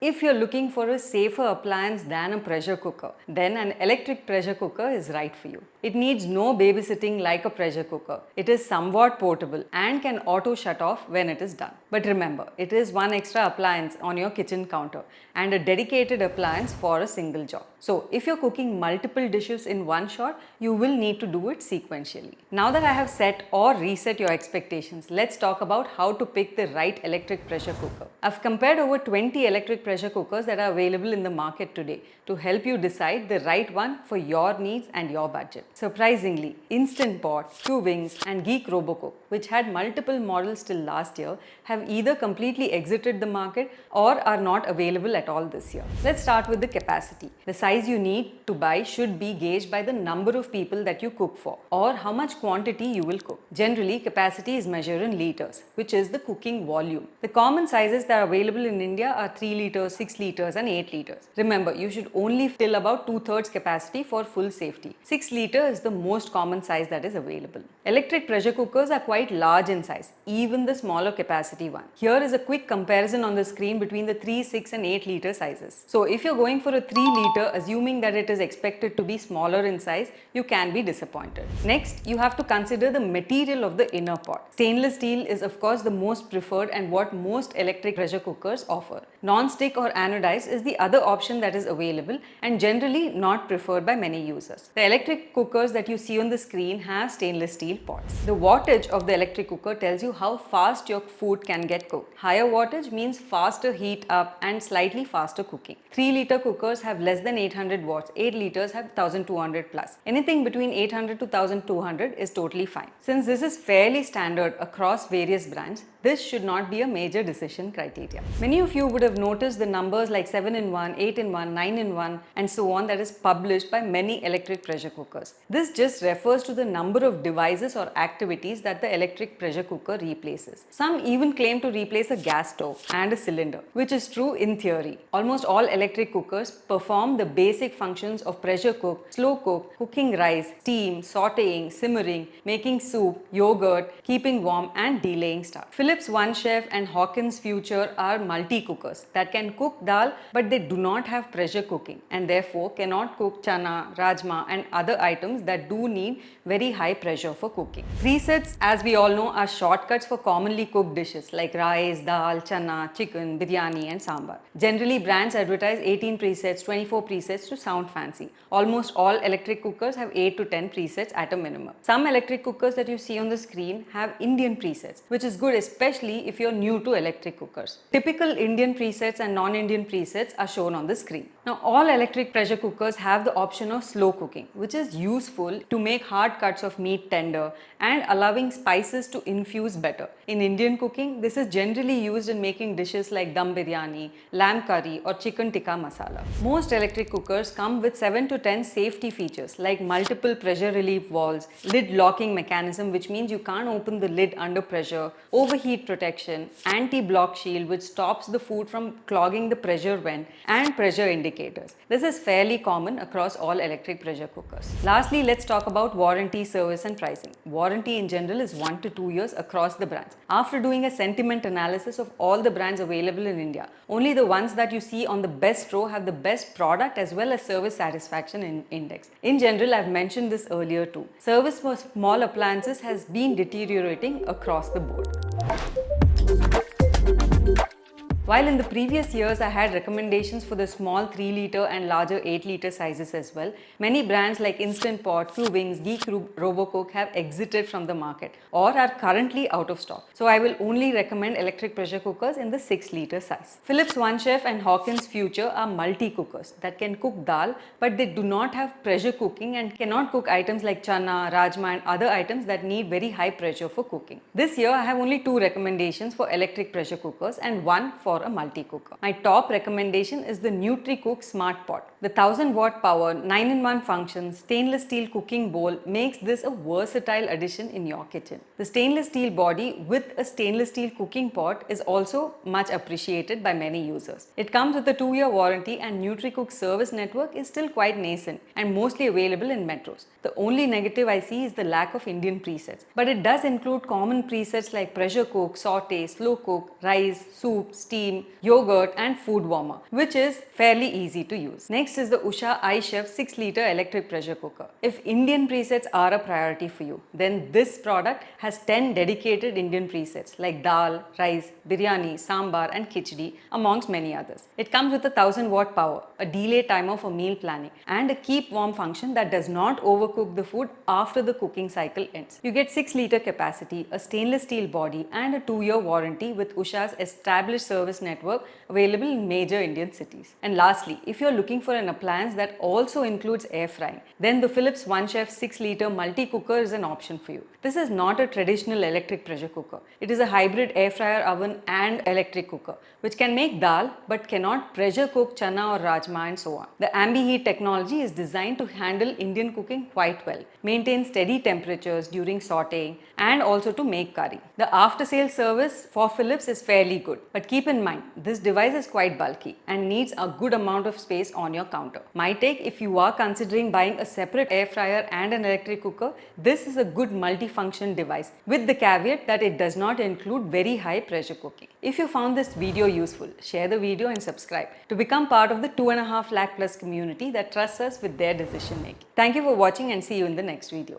If you're looking for a safer appliance than a pressure cooker, then an electric pressure cooker is right for you. It needs no babysitting like a pressure cooker. It is somewhat portable and can auto shut off when it is done. But remember, it is one extra appliance on your kitchen counter and a dedicated appliance for a single job. So if you're cooking multiple dishes in one shot, you will need to do it sequentially. Now that I have set or reset your expectations, let's talk about how to pick the right electric pressure cooker. I've compared over 20 electric pressure cookers that are available in the market today to help you decide the right one for your needs and your budget. Surprisingly, Instant Pot, Two Wings and Geek Robocook, which had multiple models till last year, have either completely exited the market or are not available at all this year. Let's start with the capacity. The size you need to buy should be gauged by the number of people that you cook for or how much quantity you will cook. Generally, capacity is measured in liters, which is the cooking volume. The common sizes that are available in India are 3 liters, 6 liters and 8 liters. Remember, you should only fill about 2/3 capacity for full safety. 6 liters is the most common size that is available. Electric pressure cookers are quite large in size, even the smaller capacity one. Here is a quick comparison on the screen between the 3, 6 and 8 liter sizes. So if you're going for a 3 liter, assuming that it is expected to be smaller in size, you can be disappointed. Next, you have to consider the material of the inner pot. Stainless steel is of course the most preferred and what most electric pressure cookers offer. Non-stick or anodized is the other option that is available and generally not preferred by many users. The electric cookers that you see on the screen have stainless steel pots. The wattage of the electric cooker tells you how fast your food can get cooked. Higher wattage means faster heat up and slightly faster cooking. 3 liter cookers have less than 800 watts, 8 liters have 1200 plus. Anything between 800 to 1200 is totally fine. Since this is fairly standard across various brands, this should not be a major decision criteria. Many of you would have noticed the numbers like 7 in 1, 8 in 1, 9 in 1 and so on that is published by many electric pressure cookers. This just refers to the number of devices or activities that the electric pressure cooker replaces. Some even claim to replace a gas stove and a cylinder, which is true in theory. Almost all electric cookers perform the basic functions of pressure cook, slow cook, cooking rice, steam, sauteing, simmering, making soup, yogurt, keeping warm and delaying stuff. Philips Wonderchef and Hawkins Future are multi-cookers that can cook dal but they do not have pressure cooking and therefore cannot cook chana, rajma and other items that do need very high pressure for cooking. Presets, as we all know, are shortcuts for commonly cooked dishes like rice, dal, chana, chicken, biryani and sambar. Generally, brands advertise 18 presets, 24 presets to sound fancy. Almost all electric cookers have 8 to 10 presets at a minimum. Some electric cookers that you see on the screen have Indian presets, which is good especially if you're new to electric cookers. Typical Indian presets and non-Indian presets are shown on the screen. Now, all electric pressure cookers have the option of slow cooking, which is useful to make hard cuts of meat tender and allowing spices to infuse better. In Indian cooking, this is generally used in making dishes like dum biryani, lamb curry or chicken tikka masala. Most electric cookers come with 7 to 10 safety features like multiple pressure relief valves, lid locking mechanism which means you can't open the lid under pressure, overheat protection, anti-block shield which stops the food from clogging the pressure vent and pressure indicators. This is fairly common across all electric pressure cookers. Lastly, let's talk about warranty, service and pricing. Warranty in general is 1 to 2 years across the brands. After doing a sentiment analysis of all the brands available in India, only the ones that you see on the best row have the best product as well as service satisfaction index. In general, I've mentioned this earlier too. Service for small appliances has been deteriorating across the board. While in the previous years I had recommendations for the small 3 liter and larger 8 liter sizes as well, many brands like Instant Pot, Two Wings, Geek Robocook have exited from the market or are currently out of stock. So I will only recommend electric pressure cookers in the 6 liter size. Philips Wonderchef and Hawkins Future are multi-cookers that can cook dal but they do not have pressure cooking and cannot cook items like chana, rajma and other items that need very high pressure for cooking. This year I have only 2 recommendations for electric pressure cookers and 1 for a multi-cooker. My top recommendation is the NutriCook Smart Pot. The 1000-watt power, 9-in-1 function, stainless steel cooking bowl makes this a versatile addition in your kitchen. The stainless steel body with a stainless steel cooking pot is also much appreciated by many users. It comes with a 2-year warranty and NutriCook service network is still quite nascent and mostly available in metros. The only negative I see is the lack of Indian presets, but it does include common presets like pressure cook, saute, slow cook, rice, soup, steam, cream, yogurt and food warmer, which is fairly easy to use. Next is the Usha iChef 6-liter electric pressure cooker. If Indian presets are a priority for you, then this product has 10 dedicated Indian presets like dal, rice, biryani, sambar and khichdi amongst many others. It comes with a 1000-watt power, a delay timer for meal planning and a keep warm function that does not overcook the food after the cooking cycle ends. You get 6-liter capacity, a stainless steel body and a 2-year warranty with Usha's established service network available in major Indian cities. And lastly, if you're looking for an appliance that also includes air frying, then the Philips Wonderchef 6-liter multi-cooker is an option for you. This is not a traditional electric pressure cooker. It is a hybrid air fryer oven and electric cooker, which can make dal but cannot pressure cook chana or rajma and so on. The ambi-heat technology is designed to handle Indian cooking quite well, maintain steady temperatures during sauteing and also to make curry. The after-sale service for Philips is fairly good, but keep in mind this device is quite bulky and needs a good amount of space on your counter. My take, if you are considering buying a separate air fryer and an electric cooker, this is a good multi-function device with the caveat that it does not include very high pressure cooking. If you found this video useful, share the video and subscribe to become part of the 2.5 lakh plus community that trusts us with their decision making. Thank you for watching and see you in the next video.